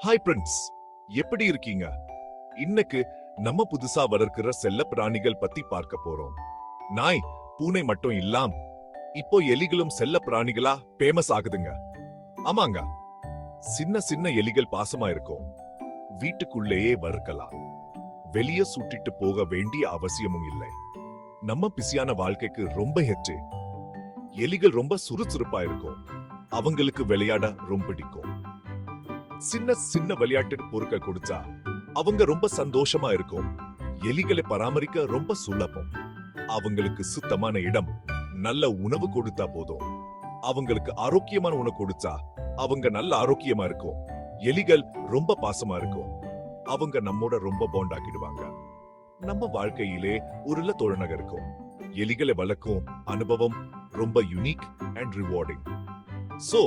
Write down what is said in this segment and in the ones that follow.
Hi friends, எப்படி இருக்கீங்க? இன்னைக்கு நம்ம புதுசா வளர்க்கிற செல்ல பிராணிகள் பத்தி பார்க்க போறோம். நாய், பூனை மட்டும் இல்லாம் இப்போ எலிகளும் செல்ல பிராணிகளா ஃபேமஸ் ஆகுதுங்க. ஆமாங்க, சின்ன சின்ன எலிகள் பாசமா இருக்கும். வீட்டுக்குள்ளேயே வளர்க்கலாம். வெளியே சுட்டிட்டு போக வேண்டிய அவசியமும் இல்லை. நம்ம பிஸியான வாழ்க்கைக்கு ரொம்ப ஹெச்சு. எலிகள் ரொம்ப சுறுசுறுப்பா இருக்கும். அவங்களுக்கு விளையாட ரொம்ப பிடிக்கும். சின்ன சின்ன விளையாட்டு பொருட்கள் கொடுத்தா அவங்க ரொம்ப சந்தோஷமா இருக்கும். எலிகளை பராமரிக்க ரொம்ப சுலபம். அவங்களுக்கு சுத்தமான இடம், நல்ல உணவு கொடுத்தா போதும். அவங்களுக்கு ஆரோக்கியமான உணவு கொடுத்தா அவங்க நல்ல ஆரோக்கியமா இருக்கும். எலிகள் ரொம்ப பாசமா இருக்கும். அவங்க நம்மோட ரொம்ப பாண்ட் ஆக்கிடுவாங்க. நம்ம வாழ்க்கையிலே ஒரு தோழனாக இருக்கும். எலிகளை வளர்க்கும் அனுபவம் ரொம்ப யூனிக் அண்ட் ரிவார்டிங். சோ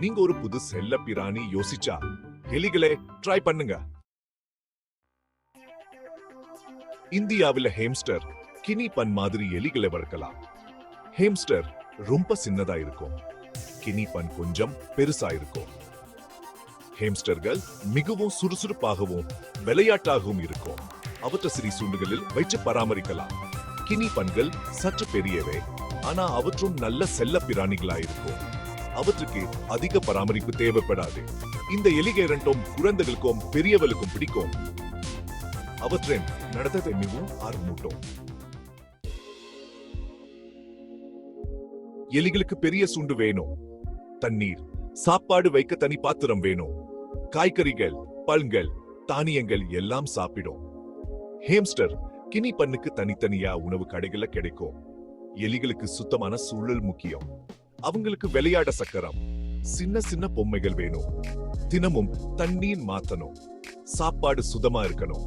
நீங்க ஒரு புது செல்ல பிராணி யோசிச்சா எலிகளை ட்ரை பண்ணுங்க. இந்தியாவில் ஹேம்ஸ்டர், கினி பன் மாதிரி எலிகளை வளர்க்கலாம். ஹேம்ஸ்டர் ரொம்ப சின்னதா இருக்கும். கினி பன் கொஞ்சம் பெருசா இருக்கும். ஹேம்ஸ்டர்கள் மிகவும் சுறுசுறுப்பாகவும் விளையாட்டாகவும் இருக்கும். அவற்றை சிறிய சூண்டுகளில் வைத்து பராமரிக்கலாம். கினி பன்கள் சற்று பெரியவை, ஆனா அவற்றும் நல்ல செல்ல பிராணிகளா இருக்கும். அவற்றுக்கு அதிக பராமரிப்பு தேவைப்படாது. இந்த எலிகள் இரண்டும் குழந்தைகளுக்கும் பெரியவர்களுக்கும் பிடிக்கும். அவற்றின் நடத்தை மிகவும் ஆர்வமூட்டும். எலிகளுக்கு பெரிய சுண்டு வேணும். தண்ணீர், சாப்பாடு வைக்க தனி பாத்திரம் வேணும். காய்கறிகள், பழங்கள், தானியங்கள் எல்லாம் சாப்பிடும். ஹேம்ஸ்டர், கினி பண்ணுக்கு தனித்தனியா உணவு கடைகள்ல கிடைக்கும். எலிகளுக்கு சுத்தமான சூழல் முக்கியம். அவங்களுக்கு விளையாட சக்கரம், சின்ன சின்ன பொம்மைகள் வேணும். தினமும் தண்ணீர் மாத்தணும். சாப்பாடு சுத்தமா இருக்கணும்.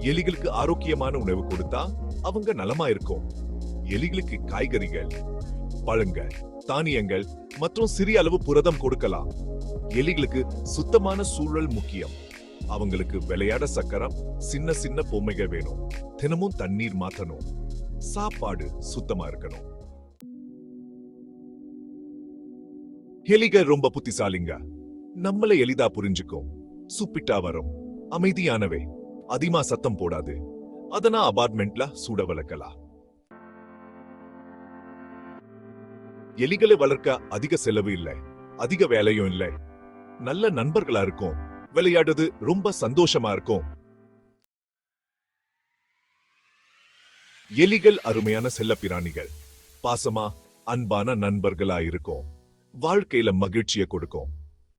எலிகளுக்கு ஆரோக்கியமான உணவு கொடுத்தா அவங்க நலமா இருக்கும். எலிகளுக்கு காய்கறிகள், பழங்கள், தானியங்கள் மற்றும் சிறிய அளவு புரதம் கொடுக்கலாம். எலிகளுக்கு சுத்தமான சூழல் முக்கியம். அவங்களுக்கு விளையாட சக்கரம், சின்ன சின்ன பொம்மைகள் வேணும். தினமும் தண்ணீர் மாத்தணும். சாப்பாடு சுத்தமா இருக்கணும். எலிகள் ரொம்ப புத்திசாலிங்க. நம்மளை எளிதா புரிஞ்சுக்கும். சுப்பிட்டா வரும். அமைதியானவை. அதிகமா சத்தம் போடாது. அதனா அபார்ட்மெண்ட்ல சூட வளர்க்கலாம். எலிகளை வளர்க்க அதிக செலவு இல்லை, அதிக வேலையும் இல்லை. நல்ல நண்பர்களா இருக்கும். விளையாடுறது ரொம்ப சந்தோஷமா இருக்கும். எலிகள் அருமையான செல்ல பிராணிகள். பாசமா, அன்பான நண்பர்களா இருக்கும். வாழ்க்கையில மகிழ்ச்சியை கொடுக்கும்.